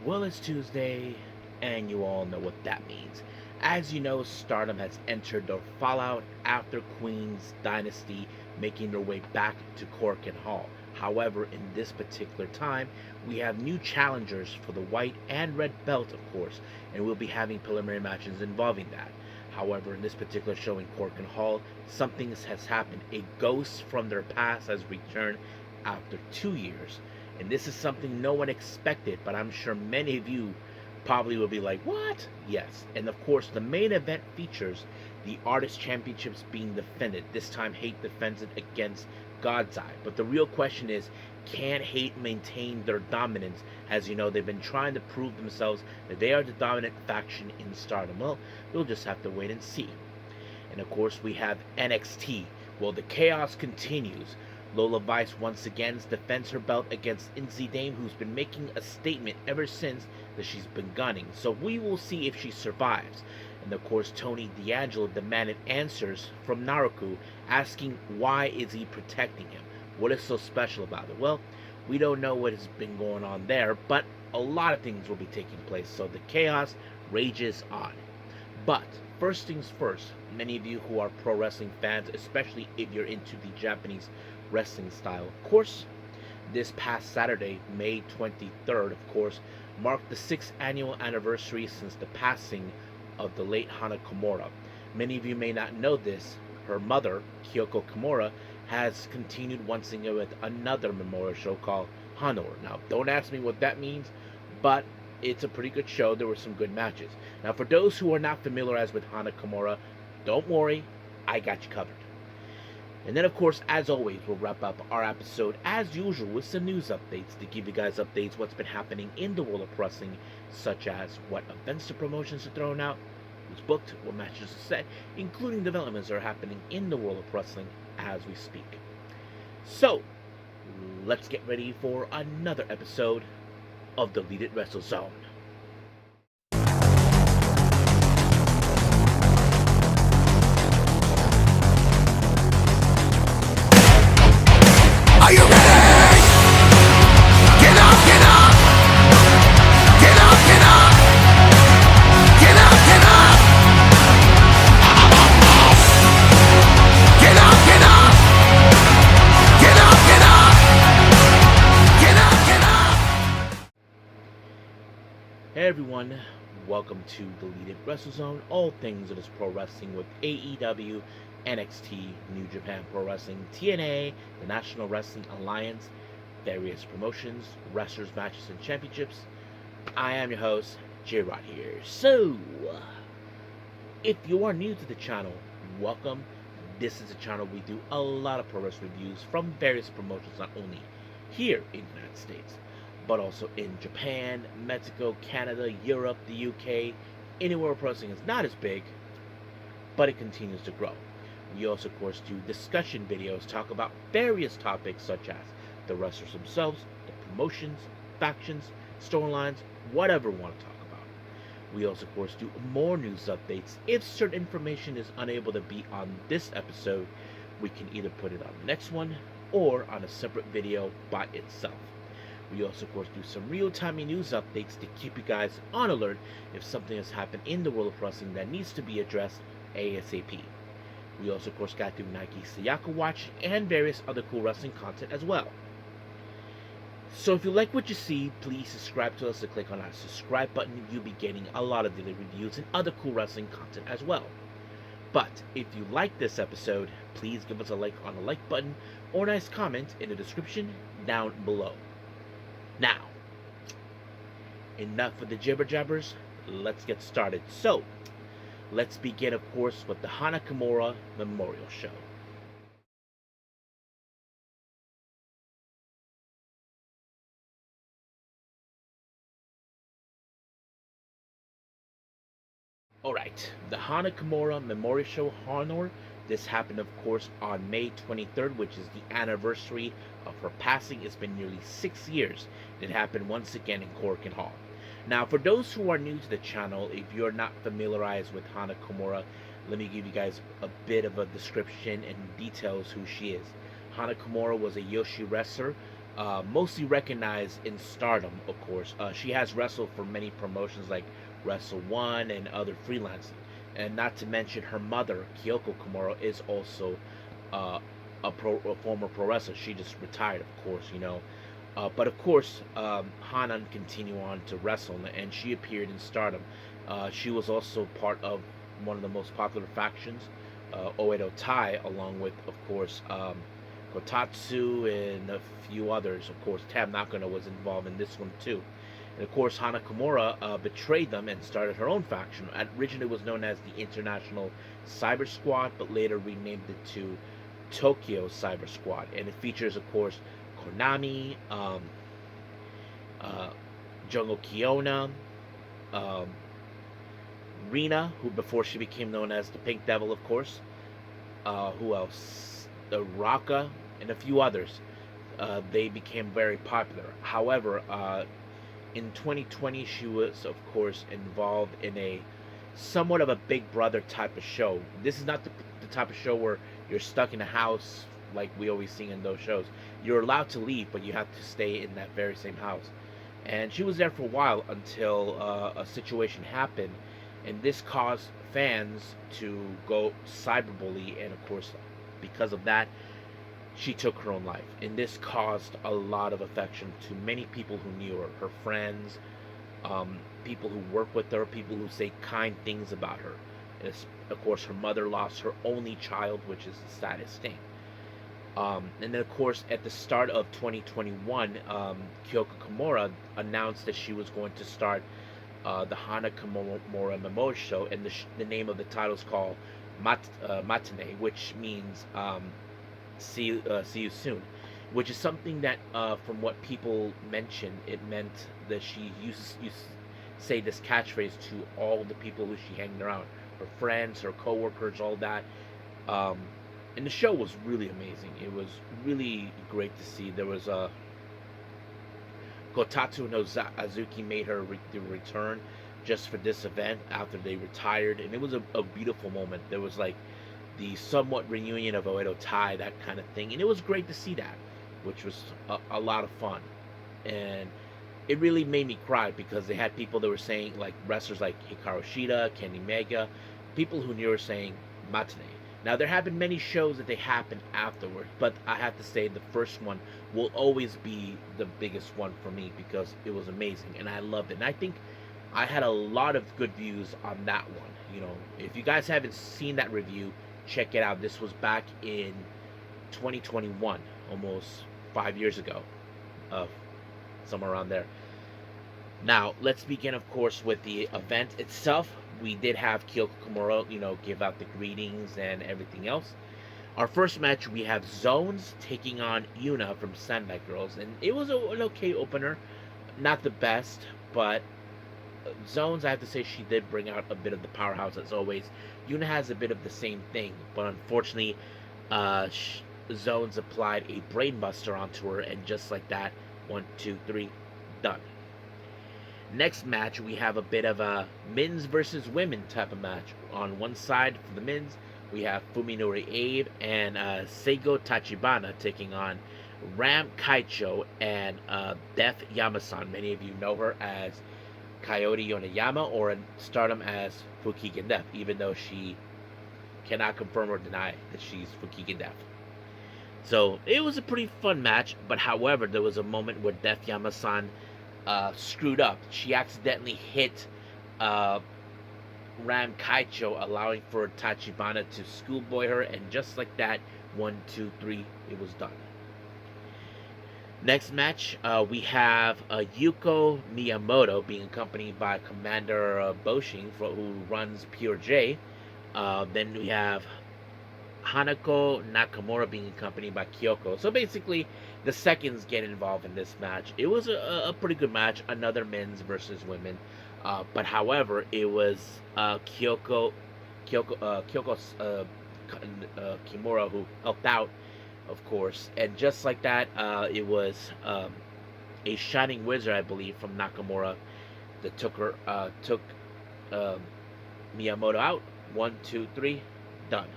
Well, it's Tuesday, and you all know what that means. As you know, Stardom has entered the fallout after Queen's dynasty making their way back to Korakuen Hall. However, in this particular time, we have new challengers for the white and red belt, of course, and we'll be having preliminary matches involving that. However, in this particular show in Korakuen Hall, something has happened. A ghost from their past has returned after 2 years. And this is something no one expected, but I'm sure many of you probably will be like, what? Yes. And of course, the main event features the Artist Championships being defended. This time, Hate defends it against God's Eye. But the real question is, can Hate maintain their dominance? As you know, they've been trying to prove themselves that they are the dominant faction in Stardom. Well, we'll just have to wait and see. And of course, we have NXT. Well, the chaos continues. Lola Vice once again defends her belt against Inzy Dame, who's been making a statement ever since that she's been gunning. So we will see if she survives. And of course, Tony D'Angelo demanded answers from Naruku, asking why is he protecting him? What is so special about it? Well, we don't know what has been going on there, but a lot of things will be taking place. So the chaos rages on. But first things first, many of you who are pro wrestling fans, especially if you're into the Japanese wrestling style, of course, this past Saturday, May 23rd, of course, marked the 6th annual anniversary since the passing of the late Hana Kimora. Many of you may not know this. Her mother, Kyoko Kimura, has continued once again with another memorial show called Honor. Now, don't ask me what that means, but it's a pretty good show. There were some good matches. Now, for those who are not familiarized with Hana Kimura, don't worry, I got you covered. And then, of course, as always, we'll wrap up our episode, as usual, with some news updates to give you guys updates what's been happening in the world of wrestling, such as what events the promotions are throwing out, who's booked, what matches are set, including developments that are happening in the world of wrestling as we speak. So, let's get ready for another episode of Deleted Wrestle Zone. Are you ready? Get up, get up! Get up, get up! Get up, get up! Get up, get up! Get up, get up! Get up, get up! Hey everyone, welcome to Deleted Wrestle Zone, all things that is pro wrestling with AEW, NXT, New Japan Pro Wrestling, TNA, the National Wrestling Alliance, various promotions, wrestlers, matches, and championships. I am your host, J-Rod here. So, if you are new to the channel, welcome. This is a channel we do a lot of pro wrestling reviews from various promotions, not only here in the United States, but also in Japan, Mexico, Canada, Europe, the UK, anywhere pro wrestling is not as big, but it continues to grow. We also, of course, do discussion videos, talk about various topics such as the wrestlers themselves, the promotions, factions, storylines, whatever we want to talk about. We also, of course, do more news updates. If certain information is unable to be on this episode, we can either put it on the next one or on a separate video by itself. We also, of course, do some real-time news updates to keep you guys on alert if something has happened in the world of wrestling that needs to be addressed ASAP. We also, of course, got through Nike Sayaka Watch and various other cool wrestling content as well. So if you like what you see, please subscribe to us and click on that subscribe button. You'll be getting a lot of daily reviews and other cool wrestling content as well. But if you like this episode, please give us a like on the like button or a nice comment in the description down below. Now, enough of the jibber jabbers, let's get started. So, let's begin, of course, with the Hana Kimora Memorial Show. Alright, the Hana Kimora Memorial Show Honor. This happened, of course, on May 23rd, which is the anniversary of her passing. It's been nearly 6 years. It happened once again in Korakuen Hall. Now, for those who are new to the channel, if you're not familiarized with Hana Kimura, let me give you guys a bit of a description and details who she is. Hana Kimura was a Yoshi wrestler mostly recognized in Stardom, of course. She has wrestled for many promotions like Wrestle One and other freelancing. And not to mention her mother, Kyoko Kimura, is also uh, a former pro wrestler. She just retired, of course, you know. But of course, Hanan continued on to wrestle, and she appeared in Stardom. She was also part of one of the most popular factions, Oedo Tai, along with, of course, Kotatsu and a few others. Of course, Tab Nakano was involved in this one too. And of course, Hana Kimura betrayed them and started her own faction. Originally, it was known as the International Cyber Squad, but later renamed it to Tokyo Cyber Squad. And it features, of course, Konami, uh, Jungle Kiona, um, Rina, who before she became known as the Pink Devil, of course. Who else? The Raka, and a few others. They became very popular. However, in 2020, she was, of course, involved in a somewhat of a Big Brother type of show. This is not the type of show where you're stuck in a house like we always see in those shows. You're allowed to leave, but you have to stay in that very same house. And she was there for a while until a situation happened, and this caused fans to go cyberbully, and of course, because of that, she took her own life. And this caused a lot of affection to many people who knew her, her friends, people who work with her, people who say kind things about her. And of course, her mother lost her only child, which is the saddest thing. And then, of course, at the start of 2021, Kyoko Kimura announced that she was going to start the Hana Kimora Memorial Show, and the name of the title is called Matane, which means see you soon, which is something that, from what people mentioned, it meant that she used say this catchphrase to all the people who she hanged around, her friends, her coworkers, all that. Um, and the show was really amazing. It was really great to see. There was a Kotatsu no Azuki made her return just for this event after they retired, and it was a beautiful moment. There was like the somewhat reunion of Oedo Tai, that kind of thing, and it was great to see that, which was a lot of fun. And it really made me cry because they had people that were saying, like wrestlers like Hikaru Shida, Kenny Mega, people who knew her saying Matane. Now, there have been many shows that they happened afterward, but I have to say the first one will always be the biggest one for me because it was amazing and I loved it. And I think I had a lot of good views on that one. You know, if you guys haven't seen that review, check it out. This was back in 2021, almost 5 years ago, somewhere around there. Now, let's begin, of course, with the event itself. We did have Kyoko Kimura, you know, give out the greetings and everything else. Our first match, we have Zones taking on Yuna from Sandbag Girls, and it was an okay opener. Not the best, but Zones, I have to say, she did bring out a bit of the powerhouse as always. Yuna has a bit of the same thing, but unfortunately, Zones applied a brainbuster onto her, and just like that, 1, 2, 3, done. Next match, we have a bit of a men's versus women type of match. On one side, for the men's, we have Fuminori Abe and Seigo Tachibana taking on Ram Kaicho and Def Yamasan. Many of you know her as Coyote Yonayama, or in Stardom as Fukigen Def, even though she cannot confirm or deny that she's Fukigen Def. So it was a pretty fun match, but however, there was a moment where Def Yamasan screwed up. She accidentally hit Ram Kaicho, allowing for Tachibana to schoolboy her, and just like that, 1, 2, 3, it was done. Next match, we have Yuko Miyamoto being accompanied by Commander Boshin, who runs Pure J. Then we have Hanako Nakamura being accompanied by Kyoko. So basically, the seconds get involved in this match. It was a pretty good match, another men's versus women. But however, it was Kyoko Kimura who helped out, of course. And just like that, it was a Shining Wizard, I believe, from Nakamura that took Miyamoto out. 1, 2, 3, done.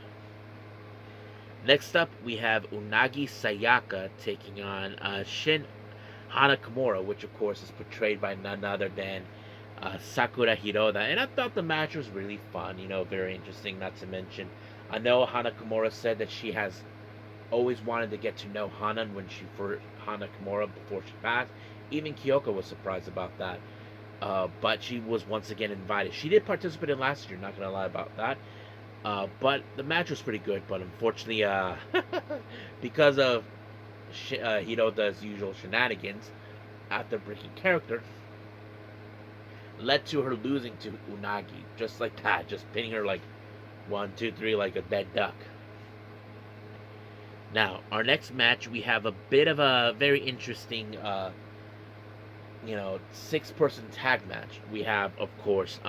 Next up, we have Unagi Sayaka taking on Shin Hana Kimura, which of course is portrayed by none other than Sakura Hiroda. And I thought the match was really fun, very interesting. Not to mention, I know Hana Kimura said that she has always wanted to get to know Hana when she first Hana Kimura before she passed. Even Kyoko was surprised about that. But she was once again invited. She did participate in last year, not gonna lie about that. But the match was pretty good. But unfortunately, because of Hiroda's usual shenanigans after breaking character, led to her losing to Unagi, just like that, just pinning her like 1, 2, 3, like a dead duck. Now, our next match, we have a bit of a very interesting, 6-person tag match. We have, of course,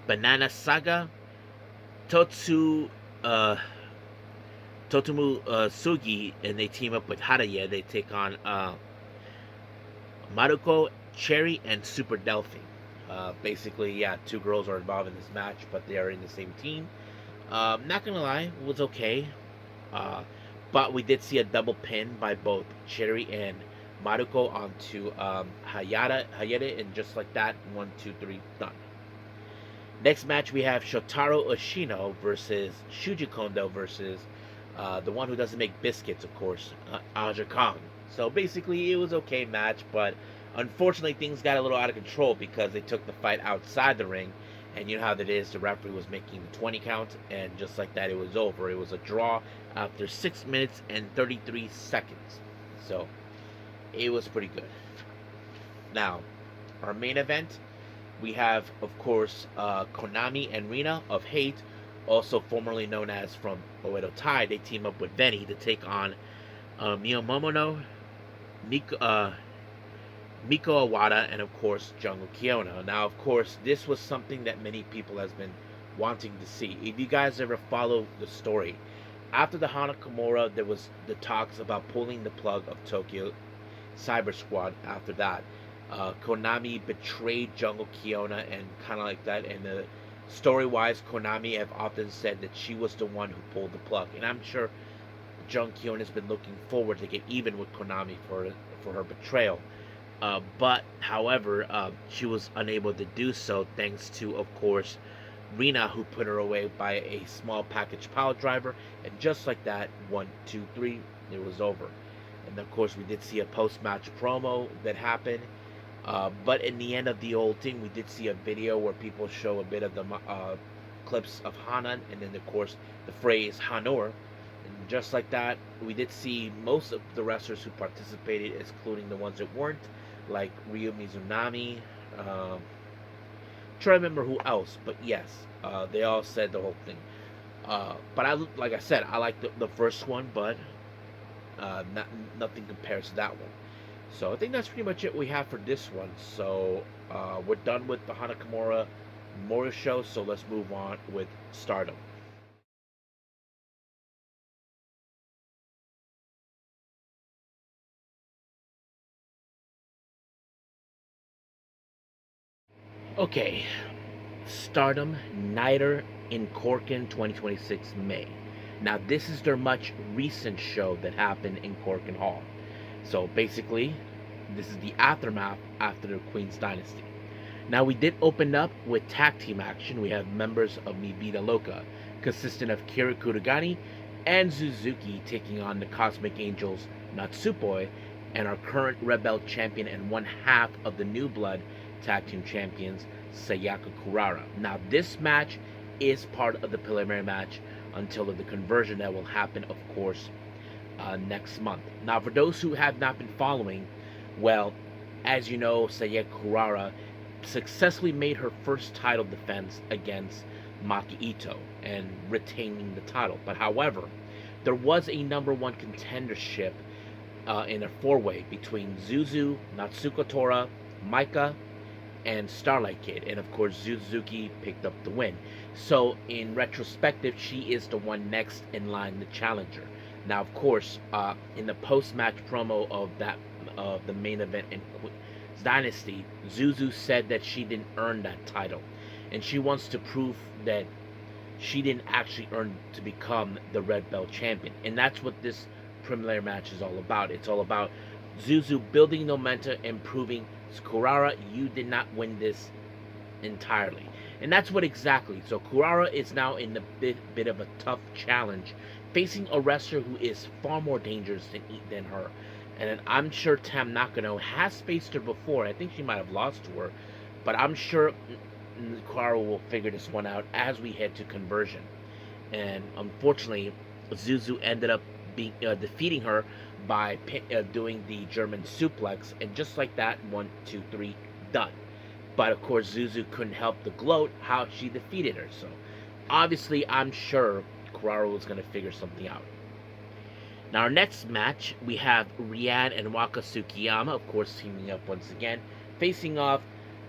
Banana Saga, Totsu, Totomu Sugi, and they team up with Haraya. They take on Maruko, Cherry, and Super Delphi. Basically, yeah, 2 girls are involved in this match, but they are in the same team. Not gonna lie, it was okay. Uh, but we did see a double pin by both Cherry and Maruko onto Hayate, and just like that, 1, 2, 3, done. Next match, we have Shotaro Oshino versus Shuji Kondo versus the one who doesn't make biscuits, of course, Aja Kong. So basically, it was okay match, but unfortunately, things got a little out of control because they took the fight outside the ring, and you know how that is. The referee was making the 20 count, and just like that, it was over. It was a draw after 6 minutes and 33 seconds. So it was pretty good. Now, our main event, we have, of course, Konami and Rina of Hate, also formerly known as from Oedo Tai. They team up with Veni to take on Miyomomono, Miko Awada, and of course Jungle Kiona. Now, of course, this was something that many people has been wanting to see. If you guys ever follow the story, after the Hana Kimura, there was the talks about pulling the plug of Tokyo Cyber Squad. After that, Konami betrayed Jungle Kiona and kind of like that. And story-wise, Konami have often said that she was the one who pulled the plug, and I'm sure Jungle Kiona has been looking forward to get even with Konami for her betrayal. But, however, she was unable to do so thanks to, of course, Rina, who put her away by a small package pile driver. And just like that, 1, 2, 3, it was over. And, of course, we did see a post-match promo that happened. But in the end of the old thing, we did see a video where people show a bit of the clips of Hana, and then, of course, the phrase Hanor. And just like that, we did see most of the wrestlers who participated, excluding the ones that weren't, like Ryu Mizunami. Try to remember who else, but yes, they all said the whole thing. But like I said, I like the first one, but nothing compares to that one. So I think that's pretty much it we have for this one. So we're done with the Hana Kimora Memorial Show, so let's move on with Stardom. Okay, Stardom Nighter in Corkin 2026 May. Now, this is their much recent show that happened in Korakuen Hall. So basically, this is the aftermath after the Queen's Dynasty. Now, we did open up with tag team action. We have members of Mi Vida Loca, consisting of Kira Kuragani and Suzuki, taking on the Cosmic Angels Natsupoi and our current Red Belt champion and one half of the New Blood tag team champions, Sayaka Kurara. Now, this match is part of the preliminary match until the conversion that will happen, of course, next month. Now, for those who have not been following, well, as you know, Sayaka Kurara successfully made her first title defense against Maki Ito and retaining the title. But however, there was a number one contendership in a four-way between Zuzu, Natsuko Tora, Maika, and Starlight Kid, and of course Suzuki picked up the win. So in retrospective, she is the one next in line, the challenger. Now, of course, in the post-match promo of the main event in Dynasty, Zuzu said that she didn't earn that title, and she wants to prove that she didn't actually earn to become the red belt champion. And that's what this preliminary match is all about. It's all about Zuzu building momentum and proving, Kurara, you did not win this entirely. And that's what exactly. So Kurara is now in a bit of a tough challenge, facing a wrestler who is far more dangerous than her. And I'm sure Tam Nakano has faced her before. I think she might have lost to her, but I'm sure Kurara will figure this one out as we head to conversion. And unfortunately, Zuzu ended up defeating her by doing the German suplex, and just like that, 1, 2, 3, done. But of course, Zuzu couldn't help to gloat how she defeated her. So obviously, I'm sure Kurara was going to figure something out. Now, our next match, we have Rian and Waka Tsukiyama, of course, teaming up once again, facing off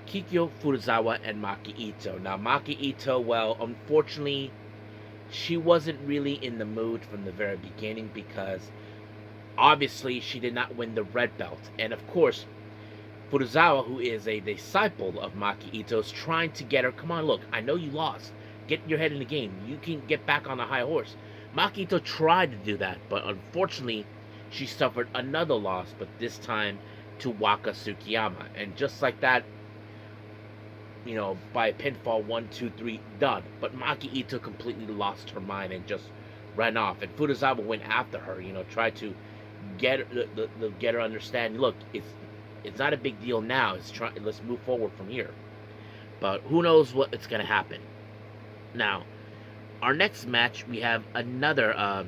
Kikyo Furuzawa and Maki Ito. Now, Maki Ito, well, unfortunately, she wasn't really in the mood from the very beginning because obviously she did not win the red belt. And of course, Furuzawa, who is a disciple of Maki Ito, is trying to get her, come on, look, I know you lost. Get your head in the game. You can get back on the high horse. Maki Ito tried to do that, but unfortunately, she suffered another loss, but this time to Waka Tsukiyama. And just like that, by a pinfall, 1, 2, 3, done. But Maki Ito completely lost her mind and just ran off. And Furuzawa went after her, tried to get her understand. Look, it's not a big deal now. Let's move forward from here. But who knows what it's gonna happen. Now, our next match, we have another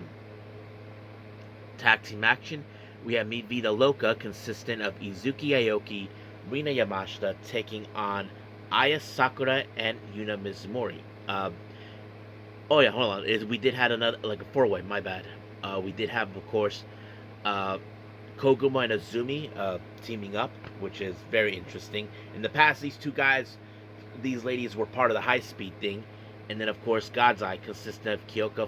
tag team action. We have Mi Vida Loca, consistent of Izuki Aoki, Rina Yamashita, taking on Aya Sakura and Yuna Mizumori. Oh yeah, hold on. We did have another, like a four-way. My bad. We did have, of course, Koguma and Azumi teaming up, which is very interesting. In the past, these ladies were part of the high-speed thing, and then of course God's Eye, consistent of Kyoka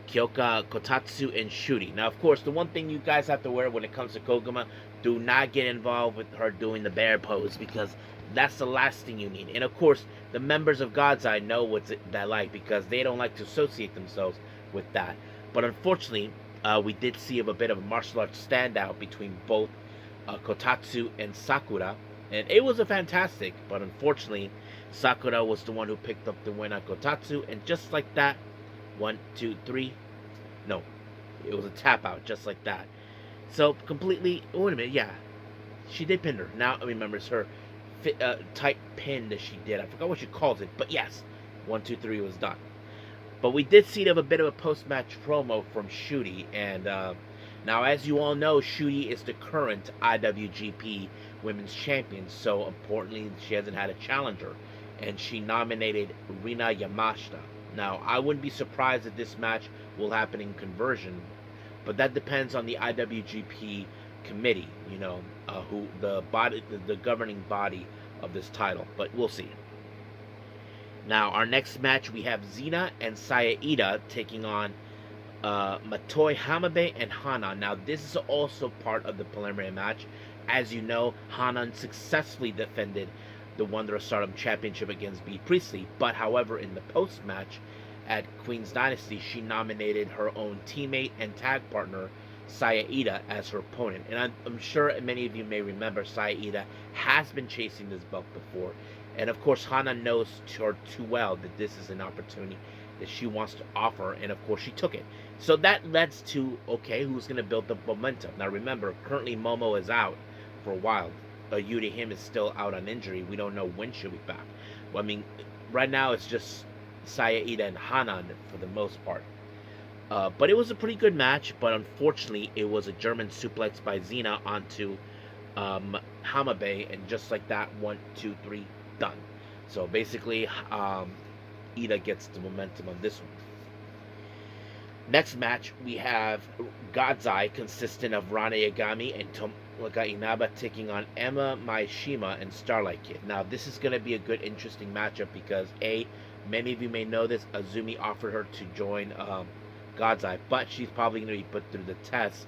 Kotatsu, and Shuri. Now, of course, the one thing you guys have to wear when it comes to Koguma, do not get involved with her doing the bear pose, because that's the last thing you need. And of course, the members of God's Eye know what's that like, because they don't like to associate themselves with that. But unfortunately, we did see a bit of a martial arts standout between both Kotatsu and Sakura, and it was a fantastic. But unfortunately, Sakura was the one who picked up the win on Kotatsu, and just like that, 1, 2, 3, no, it was a tap out, just like that. So completely. Oh, wait a minute, yeah, she did pin her. Now I remember it's her tight pin that she did. I forgot what she calls it, but yes, 1, 2, 3 was done. But we did see a bit of a post-match promo from Shuri, and now, as you all know, Shuri is the current IWGP Women's Champion. So importantly, she hasn't had a challenger, and she nominated Rina Yamashita. Now, I wouldn't be surprised if this match will happen in conversion, but that depends on the IWGP committee, who the governing body of this title. But we'll see. Now, our next match, we have Xena and Saya Ida taking on Matoi Hamabe and Hana. Now, this is also part of the preliminary match. As you know, Hana successfully defended the Wonder of Stardom Championship against Bea Priestley. But, however, in the post-match at Queen's Dynasty, she nominated her own teammate and tag partner, Saya Ida, as her opponent. And I'm sure many of you may remember Saya Ida has been chasing this belt before. And of course, Hana knows her too well that this is an opportunity that she wants to offer, and of course she took it. So that leads to, okay, who's going to build the momentum? Now remember, currently Momo is out for a while. Yuta Him is still out on injury. We don't know when she'll be back. Well, I mean, right now it's just Saya Ida and Hana for the most part. But it was a pretty good match, but unfortunately it was a German suplex by Xena onto Hamabe, and just like that, 1, 2, 3, done. So basically, Ida gets the momentum on this one. Next match, we have God's Eye, consistent of Rana Yagami and Tomoka Inaba, taking on Emma Maishima and Starlight Kid. Now, this is going to be a good, interesting matchup because, A, many of you may know this, Azumi offered her to join God's Eye, but she's probably going to be put through the test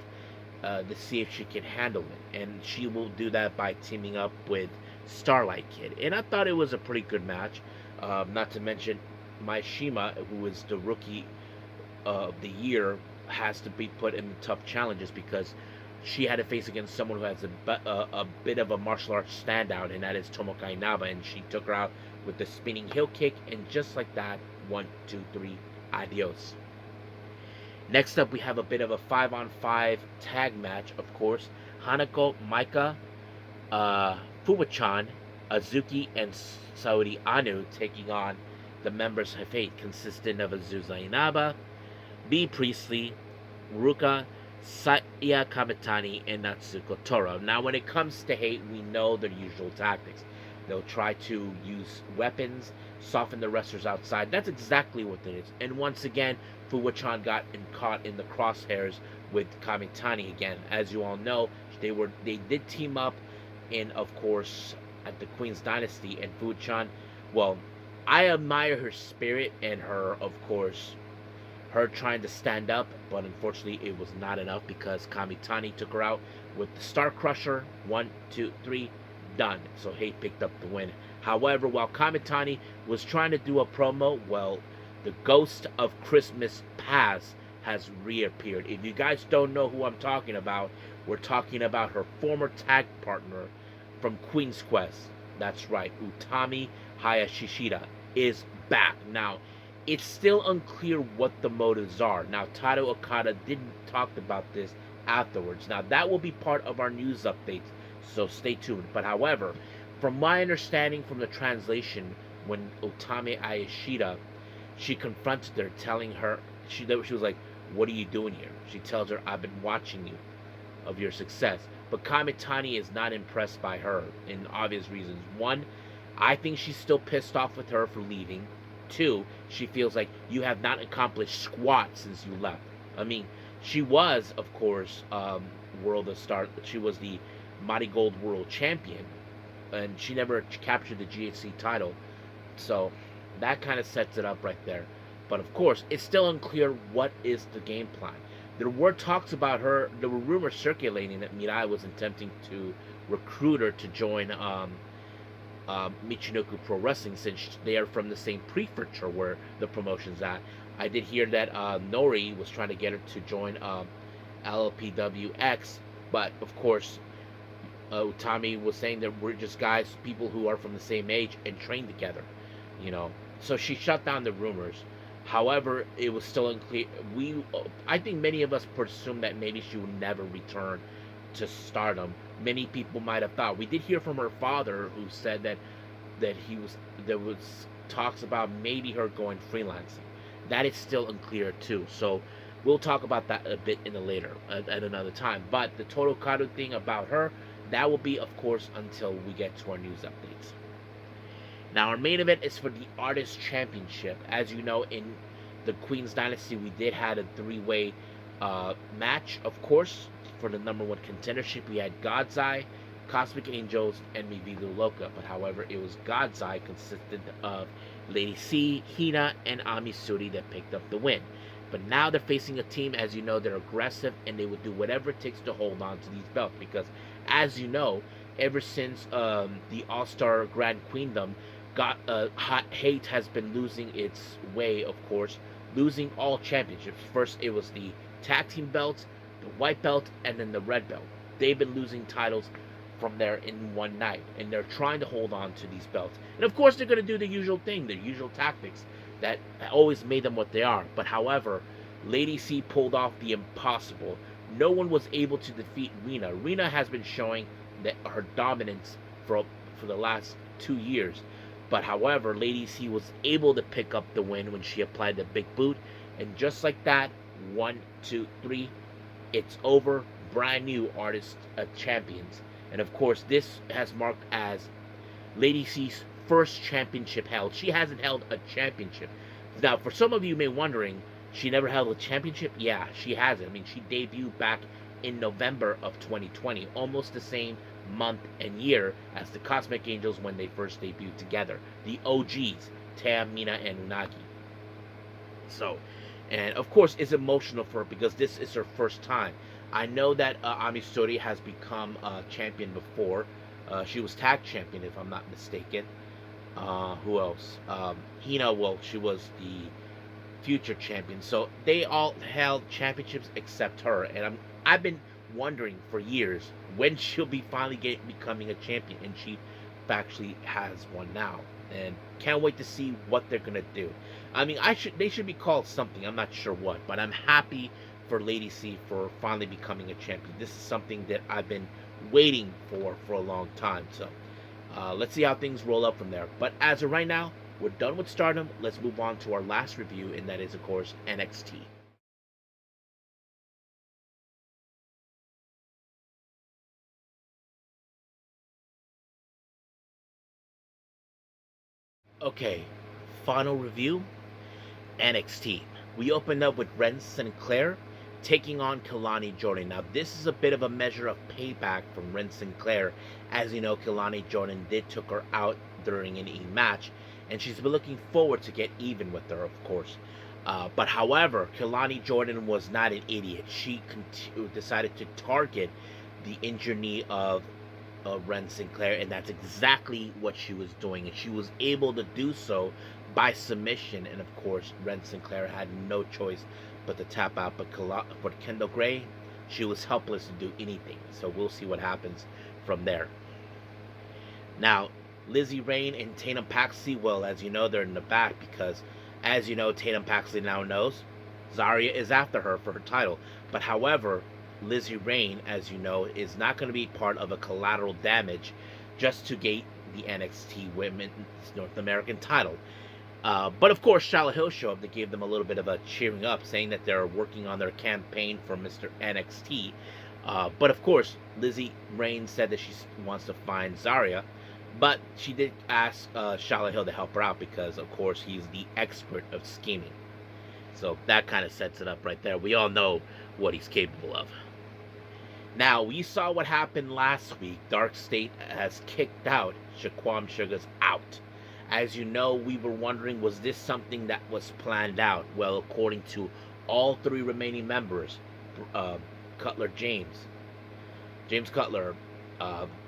to see if she can handle it. And she will do that by teaming up with Starlight Kid. And I thought it was a pretty good match. Not to mention, Maishima, who is the rookie of the year, has to be put in tough challenges because she had to face against someone who has a bit of a martial arts standout, and that is Tomoka Inaba, and she took her out with the spinning heel kick, and just like that, 1, 2, 3, adios. Next up, we have a bit of a 5-on-5 tag match, of course. Hanako Maika, Fuwachan, Azuki, and Saori Anu taking on the members of Fate, consisting of Azusa Inaba, B. Priestley, Ruka, Saya Kamitani, and Natsuko Tora. Now, when it comes to Hate, we know their usual tactics. They'll try to use weapons, soften the wrestlers outside. That's exactly what it is. And once again, Fuwachan got caught in the crosshairs with Kamitani again. As you all know, they did team up in, of course, at the Queen's Dynasty, and Fuwachan, well, I admire her spirit and her, of course, her trying to stand up, but unfortunately it was not enough because Kamitani took her out with the Star Crusher. 1, 2, 3, done. So Hate picked up the win. However, while Kamitani was trying to do a promo, well, the ghost of Christmas Past has reappeared. If you guys don't know who I'm talking about, we're talking about her former tag partner from Queen's Quest. That's right, Utami Hayashishita is back. Now, it's still unclear what the motives are. Now, Tado Okada didn't talk about this afterwards. Now, that will be part of our news updates, so stay tuned. But however, from my understanding from the translation, when Utami Hayashishita, she confronted her, telling her, she was like, "What are you doing here?" She tells her, "I've been watching you, of your success." But Kamitani is not impressed by her, in obvious reasons. One, I think she's still pissed off with her for leaving. Two, she feels like you have not accomplished squat since you left. I mean, she was, of course, World of Star. She was the Mighty Gold World Champion, and she never captured the GHC title. So that kind of sets it up right there. But of course, it's still unclear what is the game plan. There were talks about her. There were rumors circulating that Mirai was attempting to recruit her to join Michinoku Pro Wrestling, since they are from the same prefecture where the promotion's at. I did hear that Nori was trying to get her to join LLPWX, but of course, Utami was saying that we're just guys, people who are from the same age and train together, you know. So she shut down the rumors. However, it was still unclear. I think many of us presumed that maybe she would never return to Stardom. Many people might have thought. We did hear from her father, who said that there was talks about maybe her going freelancing. That is still unclear too. So we'll talk about that a bit in a later at another time. But the Total Kado thing about her, that will be, of course, until we get to our news updates. Now, our main event is for the Artist Championship. As you know, in the Queen's Dynasty, we did have a three-way match, of course, for the number one contendership. We had God's Eye, Cosmic Angels, and Mivilu Loca. But however, it was God's Eye, consisted of Lady C, Hina, and Ami Suri that picked up the win. But now they're facing a team, as you know, they're aggressive, and they will do whatever it takes to hold on to these belts. Because, as you know, ever since the All-Star Grand Queendom, Hate has been losing its way, of course, losing all championships. First, it was the tag team belts, the white belt, and then the red belt. They've been losing titles from there in one night, and they're trying to hold on to these belts. And of course, they're going to do the usual thing, the usual tactics that always made them what they are. But however, Lady C pulled off the impossible. No one was able to defeat Rina. Rina has been showing that her dominance for the last 2 years. But however, Lady C was able to pick up the win when she applied the big boot. And just like that, 1, 2, 3, it's over. Brand new Artist champions. And of course, this has marked as Lady C's first championship held. She hasn't held a championship. Now, for some of you may wondering, she never held a championship? Yeah, she hasn't. I mean, she debuted back in November of 2020, almost the same month and year as the Cosmic Angels when they first debuted together. The OGs, Taya, Mina, and Unagi. So, and of course, it's emotional for her because this is her first time. I know that Ami Suri has become champion before. She was tag champion, if I'm not mistaken. Who else? Hina, well, she was the future champion. So they all held championships except her. And I've been wondering for years when she'll be finally becoming a champion, and she actually has one now. And can't wait to see what they're gonna do. I mean, they should be called something. I'm not sure what, but I'm happy for Lady C for finally becoming a champion. This is something that I've been waiting for a long time. So let's see how things roll up from there. But as of right now, we're done with Stardom. Let's move on to our last review, and that is, of course, NXT. Okay, final review, NXT. We opened up with Ren Sinclair taking on Kelani Jordan. Now, this is a bit of a measure of payback from Ren Sinclair. As you know, Kelani Jordan did took her out during an E match, and she's been looking forward to get even with her, of course. But however, Kelani Jordan was not an idiot. She decided to target the injured knee of Ren Sinclair, and that's exactly what she was doing. And she was able to do so by submission. And of course, Ren Sinclair had no choice but to tap out. But for Kendall Gray, she was helpless to do anything. So we'll see what happens from there. Now, Lizzie Rain and Tatum Paxley, well, as you know, they're in the back because, as you know, Tatum Paxley now knows Zarya is after her for her title. But however, Lizzie Rain, as you know, is not going to be part of a collateral damage just to get the NXT Women's North American title. But of course, Charlotte Hill showed up to give them a little bit of a cheering up, saying that they're working on their campaign for Mr. NXT. But of course, Lizzie Rain said that she wants to find Zarya, but she did ask Charlotte Hill to help her out because, of course, he's the expert of scheming. So that kind of sets it up right there. We all know what he's capable of. Now, we saw what happened last week. Dark State has kicked out Shaquam Sugar's out. As you know, we were wondering, was this something that was planned out? Well, according to all three remaining members, Cutler James Cutler,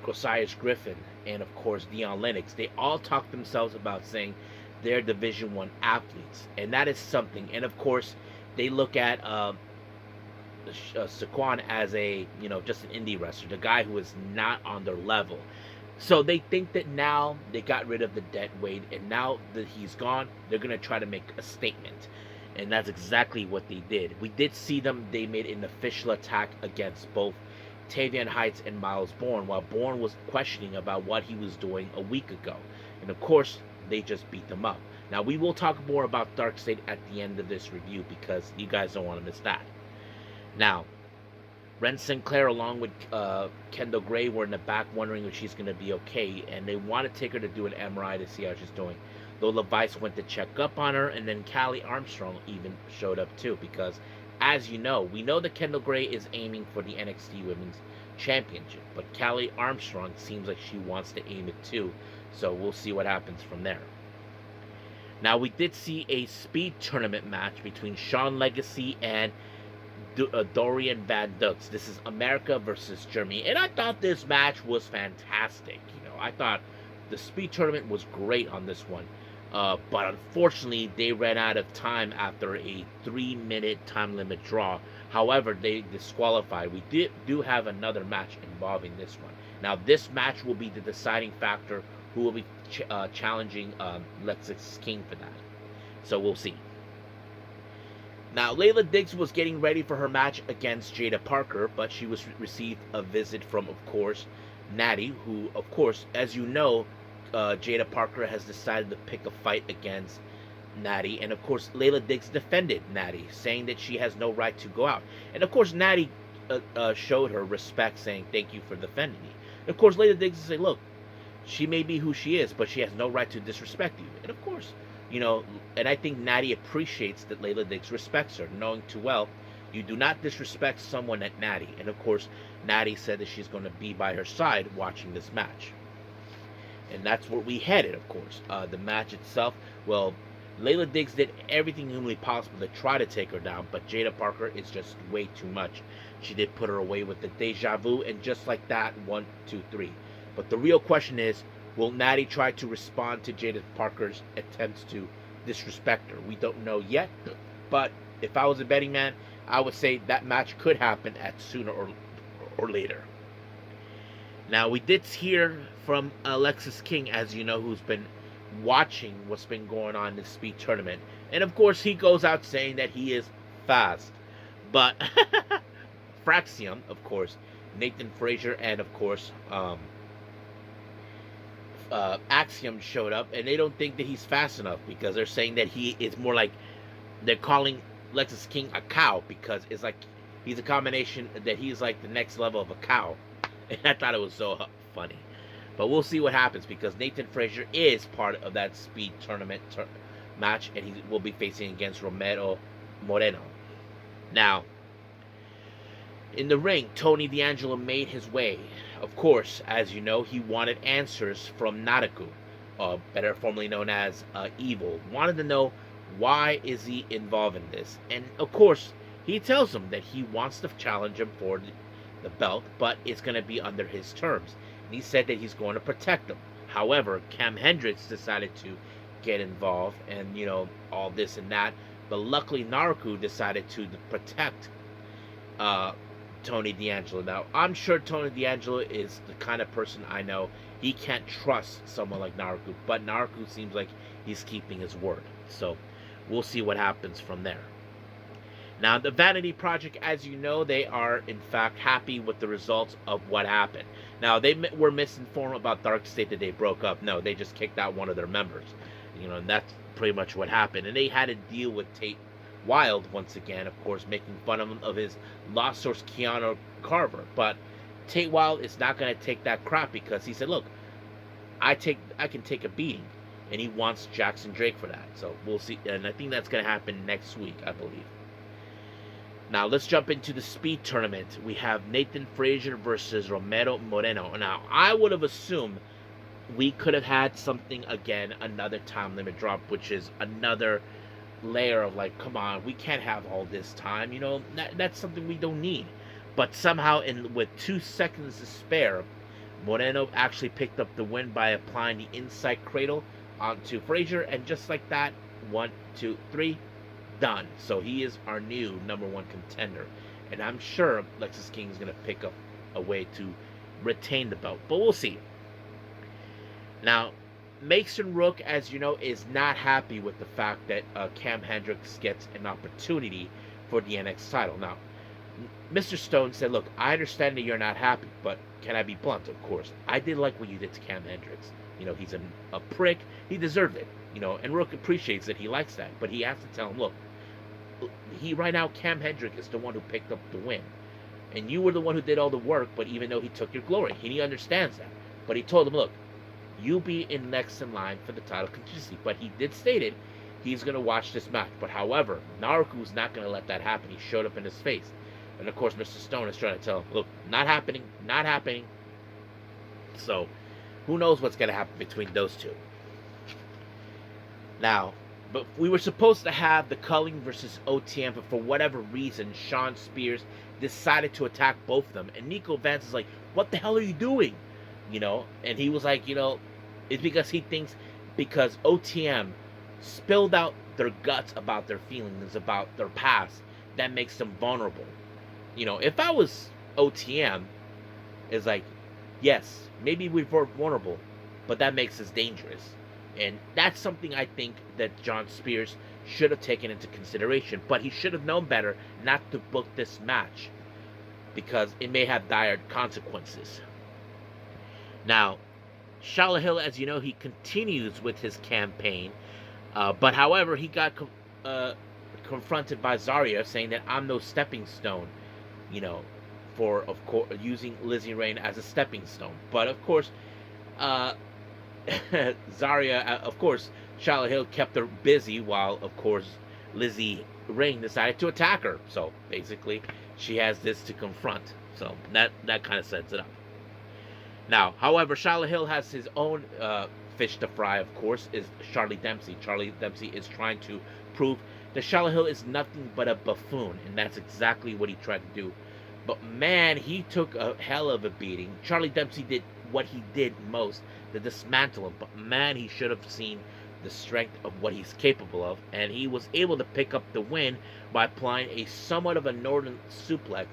Osiris Griffin, and of course Dion Lennox, they all talked themselves about saying they're Division One athletes, and that is something. And of course, they look at Saquon as a, just an indie wrestler, the guy who is not on their level. So they think that now they got rid of the dead weight, and now that he's gone, they're gonna try to make a statement, and that's exactly what they did. We did see them; they made an official attack against both Tavian Heights and Miles Bourne, while Bourne was questioning about what he was doing a week ago, and of course, they just beat them up. Now we will talk more about Dark State at the end of this review because you guys don't want to miss that. Now, Ren Sinclair, along with Kendall Gray, were in the back wondering if she's going to be okay, and they want to take her to do an MRI to see how she's doing. Lola Vice went to check up on her, and then Callie Armstrong even showed up too, because, as you know, we know that Kendall Gray is aiming for the NXT Women's Championship, but Callie Armstrong seems like she wants to aim it too, so we'll see what happens from there. Now, we did see a speed tournament match between Sean Legacy and Dorian Van Dux. This is America versus Germany, and I thought this match was fantastic. I thought the speed tournament was great on this one, but unfortunately they ran out of time after a 3-minute time limit draw. However, they disqualified. We do have another match involving this one. Now, this match will be the deciding factor who will be challenging Lexis King for that. So we'll see. Now, Layla Diggs was getting ready for her match against Jada Parker, but she received a visit from, of course, Natty, who, of course, as you know, Jada Parker has decided to pick a fight against Natty, and of course, Layla Diggs defended Natty, saying that she has no right to go out. And of course, Natty showed her respect, saying thank you for defending me. And of course, Layla Diggs said, look, she may be who she is, but she has no right to disrespect you. And of course, and I think Natty appreciates that Layla Diggs respects her, knowing too well, you do not disrespect someone at Natty. And of course, Natty said that she's going to be by her side watching this match. And that's where we headed, of course. The match itself, well, Layla Diggs did everything humanly possible to try to take her down, but Jada Parker is just way too much. She did put her away with the deja vu, and just like that, 1, 2, 3. But the real question is, Will Natty try to respond to Jada Parker's attempts to disrespect her? We don't know yet, but if I was a betting man, I would say that match could happen at sooner or later. Now, we did hear from Alexis King, as you know, who's been watching what's been going on in the speed tournament. And of course, he goes out saying that he is fast. But Fraxium, of course, Nathan Frazier, and of course, Axiom showed up, and they don't think that he's fast enough because they're saying that he is more like, they're calling Lexus King a cow because it's like he's a combination that he's like the next level of a cow. And I thought it was so funny. But we'll see what happens because Nathan Frazier is part of that speed tournament match, and he will be facing against Romero Moreno. Now, in the ring, Tony D'Angelo made his way. Of course, as you know, he wanted answers from Naraku, better formerly known as Evil. Wanted to know why is he involved in this. And of course, he tells him that he wants to challenge him for the belt, but it's going to be under his terms. And he said that he's going to protect him. However, Cam Hendricks decided to get involved and, all this and that. But luckily, Naraku decided to protect Tony D'Angelo. Now, I'm sure Tony D'Angelo is the kind of person I know he can't trust someone like Naraku, but Naraku seems like he's keeping his word. So, we'll see what happens from there. Now, the Vanity Project, as you know, they are in fact happy with the results of what happened. Now, they were misinformed about Dark State that they broke up. No, they just kicked out one of their members. And that's pretty much what happened. And they had to deal with Tate Wild once again, of course, making fun of him of his lost source Keanu Carver. But Tate Wild is not going to take that crap because he said, look, I can take a beating. And he wants Jackson Drake for that. So we'll see. And I think that's going to happen next week, I believe. Now, let's jump into the speed tournament. We have Nathan Frazier versus Romero Moreno. Now, I would have assumed we could have had something again, another time limit drop, which is another layer of like, come on, we can't have all this time. That's something we don't need. But somehow, with 2 seconds to spare, Moreno actually picked up the win by applying the inside cradle onto Frazier. And just like that, 1, 2, 3. Done. So he is our new number 1 contender. And I'm sure Lexus King is going to pick up a way to retain the belt. But we'll see. Now, Mason Rook, as you know, is not happy with the fact that Cam Hendricks gets an opportunity for the NXT title. Now, Mr. Stone said, look, I understand that you're not happy, but can I be blunt? Of course. I did like what you did to Cam Hendricks. He's a prick. He deserved it. And Rook appreciates it. He likes that. But he has to tell him, look, right now, Cam Hendricks is the one who picked up the win. And you were the one who did all the work, but even though he took your glory, he understands that. But he told him, look, you be next in line for the title contingency. But he did state it, he's going to watch this match. But however, Naruku's not going to let that happen. He showed up in his face. And of course, Mr. Stone is trying to tell him, look, not happening, not happening. So, who knows what's going to happen between those two. Now, but we were supposed to have the Culling versus OTM, but for whatever reason, Sean Spears decided to attack both of them. And Nico Vance is like, what the hell are you doing? And he was like, it's because he thinks because OTM spilled out their guts about their feelings, about their past, that makes them vulnerable. If I was OTM, it's like, yes, maybe we're vulnerable, but that makes us dangerous. And that's something I think that John Spears should have taken into consideration. But he should have known better not to book this match, because it may have dire consequences. Now, Charlotte Hill, as you know, he continues with his campaign. But however, he got confronted by Zarya saying that I'm no stepping stone, for, of course, using Lizzie Rain as a stepping stone. But, of course, Zarya, of course, Charlotte Hill kept her busy while, of course, Lizzie Rain decided to attack her. So, basically, she has this to confront. So, that kind of sets it up. Now, however, Charlotte Hill has his own fish to fry, of course, is Charlie Dempsey. Charlie Dempsey is trying to prove that Charlotte Hill is nothing but a buffoon, and that's exactly what he tried to do. But man, he took a hell of a beating. Charlie Dempsey did what he did most to dismantle him. But man, he should have seen the strength of what he's capable of, and he was able to pick up the win by applying a somewhat of a northern suplex.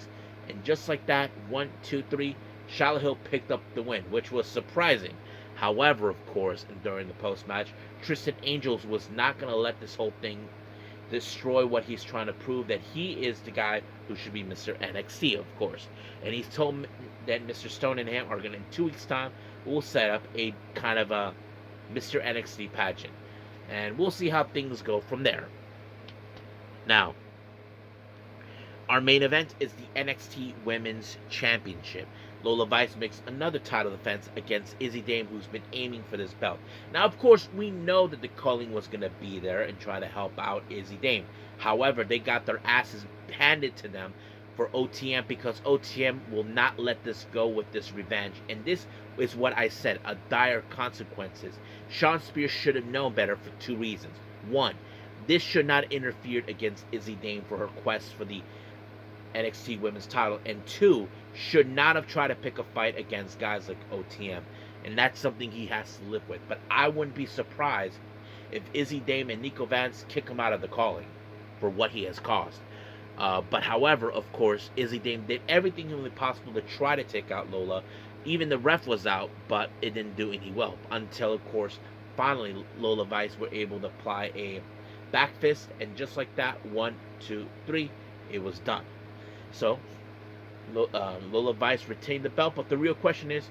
And just like that, 1, 2, 3, Charlotte Hill picked up the win, which was surprising. However, of course, during the post-match, Tristan Angels was not going to let this whole thing destroy what he's trying to prove, that he is the guy who should be Mr. NXT, of course. And he's told that Mr. Stone and him are going to, in 2 weeks' time, we'll set up a kind of a Mr. NXT pageant. And we'll see how things go from there. Now, our main event is the NXT Women's Championship. Lola Vice makes another title defense against Izzy Dame, who's been aiming for this belt. Now, of course, we know that the Culling was going to be there and try to help out Izzy Dame. However, they got their asses handed to them for OTM, because OTM will not let this go with this revenge. And this is what I said, a dire consequences. Shawn Spears should have known better for 2 reasons. 1, this should not interfere against Izzy Dame for her quest for the NXT Women's title, and 2, should not have tried to pick a fight against guys like OTM, and that's something he has to live with. But I wouldn't be surprised if Izzy Dame and Nico Vance kick him out of the Calling for what he has caused. But however, of course, Izzy Dame did everything humanly possible to try to take out Lola. Even the ref was out, but it didn't do any well, until, of course, finally Lola Vice were able to apply a back fist, and just like that, 1, 2, 3, it was done. So, Lola Vice retained the belt, but the real question is,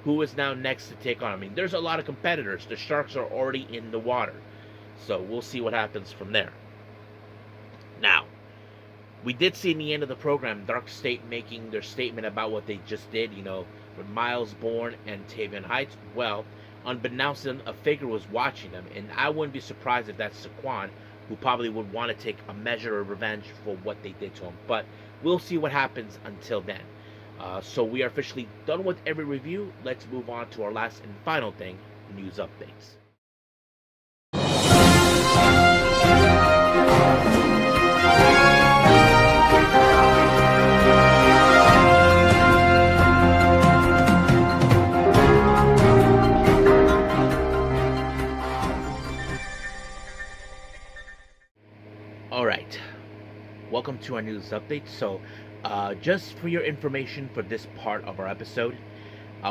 who is now next to take on? I mean, there's a lot of competitors. The Sharks are already in the water. So, we'll see what happens from there. Now, we did see in the end of the program, Dark State making their statement about what they just did, with Miles Bourne and Tavion Heights. Well, unbeknownst to them, a figure was watching them, and I wouldn't be surprised if that's Saquon, who probably would want to take a measure of revenge for what they did to him. But we'll see what happens until then. So we are officially done with every review. Let's move on to our last and final thing, news updates. Alright, welcome to our news update. So, just for your information for this part of our episode,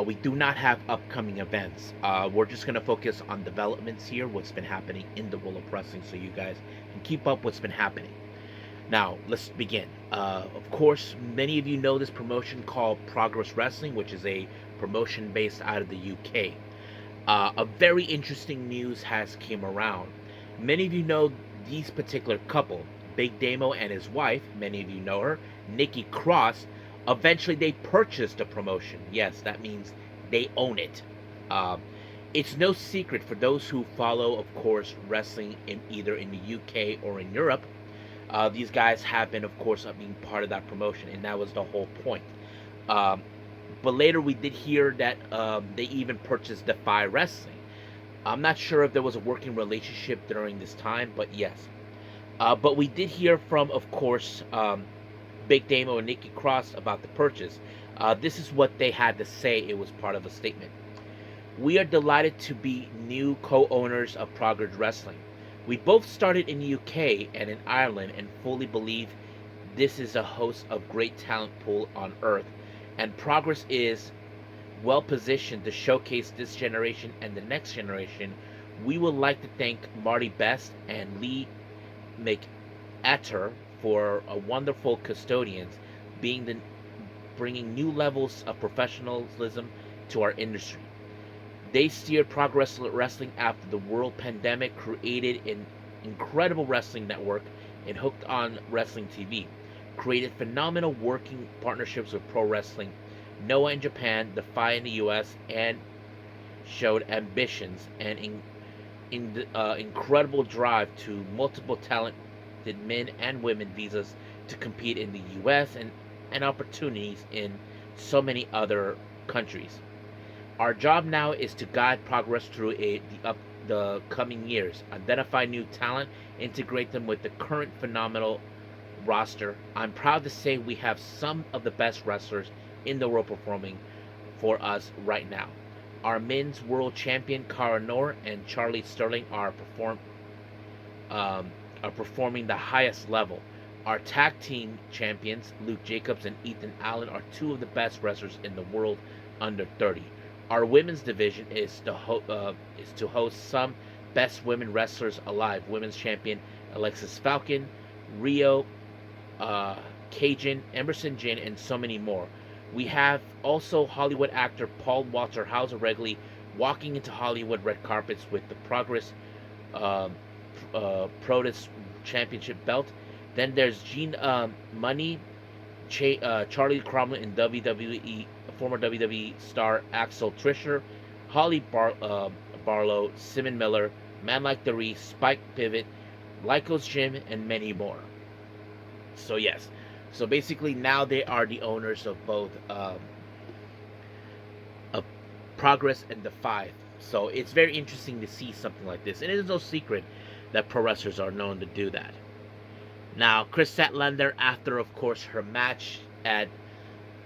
we do not have upcoming events. We're just going to focus on developments here, what's been happening in the world of wrestling, so you guys can keep up what's been happening. Now, let's begin. Of course, many of you know this promotion called Progress Wrestling, which is a promotion based out of the UK. A very interesting news has came around. Many of you know these particular couple, Big Damo and his wife, many of you know her, Nikki Cross. Eventually they purchased the promotion. Yes, that means they own it. It's no secret for those who follow, of course, wrestling in either in the UK or in Europe. These guys have been, of course, being part of that promotion, and that was the whole point. But later we did hear that they even purchased Defy Wrestling. I'm not sure if there was a working relationship during this time, but yes. But we did hear from, of course, Big Damo and Nikki Cross about the purchase. This is what they had to say. It was part of a statement. We are delighted to be new co-owners of Progress Wrestling. We both started in the UK and in Ireland and fully believe this is a host of great talent pool on earth, and Progress is well positioned to showcase this generation and the next generation. We would like to thank Marty Best and Lee McAtter for a wonderful custodians, bringing new levels of professionalism to our industry. They steered Progress Wrestling after the world pandemic, created an incredible wrestling network, and hooked on wrestling TV. Created phenomenal working partnerships with Pro Wrestling, Noah in Japan, Defy in the US, and showed ambitions and incredible drive to multiple talented men and women visas to compete in the US and opportunities in so many other countries. Our job now is to guide Progress through the coming years, identify new talent, integrate them with the current phenomenal roster. I'm proud to say we have some of the best wrestlers in the world performing for us right now. Our men's world champion Cara Noor and Charlie Sterling um, are performing the highest level. Our tag team champions Luke Jacobs and Ethan Allen are two of the best wrestlers in the world under 30. Our women's division is to host some best women wrestlers alive. Women's champion Alexis Falcon, Rio, uh, Cajun, Emerson Jane, and so many more. We have also Hollywood actor Paul Walter Hauser regularly walking into Hollywood red carpets with the Progress um, Protus Championship belt. Then there's Gene Money, Charlie Cromwell in WWE, former WWE star Axel Trisher, Barlow, Simon Miller, Man Like the Reese, Spike Pivot, Lycos Jim, and many more. So yes, so basically now they are the owners of both of Progress and Defy. So it's very interesting to see something like this, and it is no secret that pro wrestlers are known to do that. Now, Kris Statlander, after of course her match at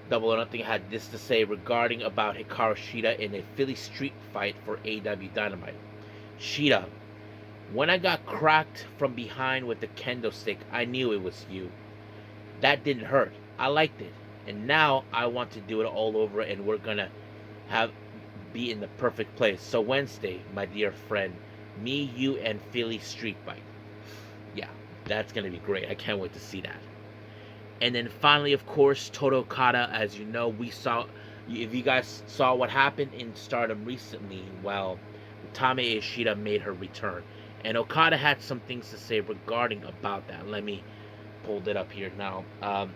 Double or Nothing, had this to say regarding about Hikaru Shida in a Philly street fight for AW Dynamite. Shida, when I got cracked from behind with the kendo stick, I knew it was you. That didn't hurt. I liked it. And now I want to do it all over, and we're gonna have be in the perfect place. So Wednesday, my dear friend, me, you, and Philly street fight. Yeah, that's gonna be great. I can't wait to see that. And then finally, of course, Toto Okada. As you know, we saw. If you guys saw what happened in Stardom recently, well, Utami Hayashishita made her return, and Okada had some things to say regarding about that. Let me pull it up here now.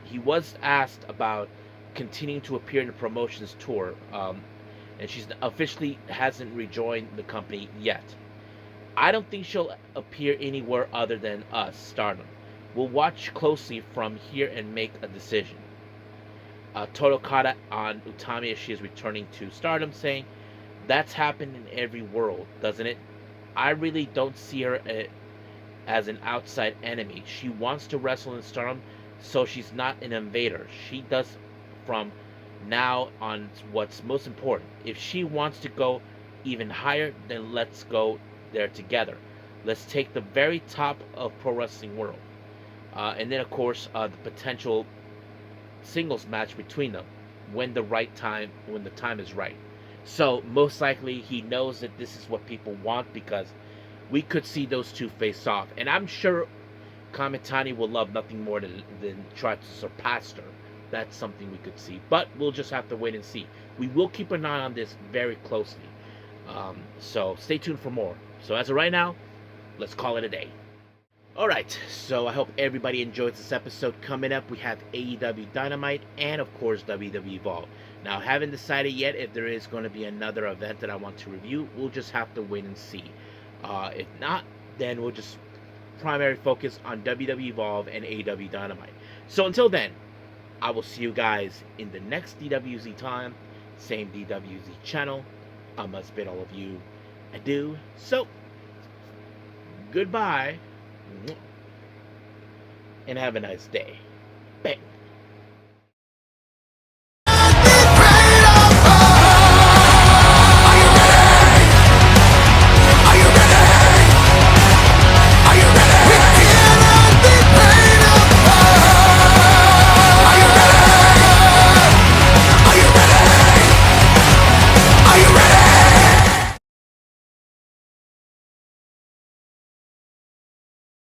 He was asked about continuing to appear in the promotions tour, and she's officially hasn't rejoined the company yet. I don't think she'll appear anywhere other than us, Stardom. We'll watch closely from here and make a decision. Toto Okada on Utami as she is returning to Stardom, saying, "That's happened in every world, doesn't it? I really don't see her as an outside enemy. She wants to wrestle in Stardom, so she's not an invader. She does from now on what's most important. If she wants to go even higher, then let's go there together. Let's take the very top of pro wrestling world." And then, of course, the potential singles match between them when the time is right. So most likely he knows that this is what people want, because we could see those two face off, and I'm sure Kamitani will love nothing more than try to surpass her. That's something we could see, but we'll just have to wait and see. We will keep an eye on this very closely, so stay tuned for more. So as of right now, let's call it a day. Alright, so I hope everybody enjoys this episode. Coming up, we have AEW Dynamite and, of course, WWE Evolve. Now, I haven't decided yet if there is going to be another event that I want to review. We'll just have to wait and see. If not, then we'll just primary focus on WWE Evolve and AEW Dynamite. So until then, I will see you guys in the next DWZ time. Same DWZ channel. I must bid all of you adieu. So, goodbye. And have a nice day. Bang.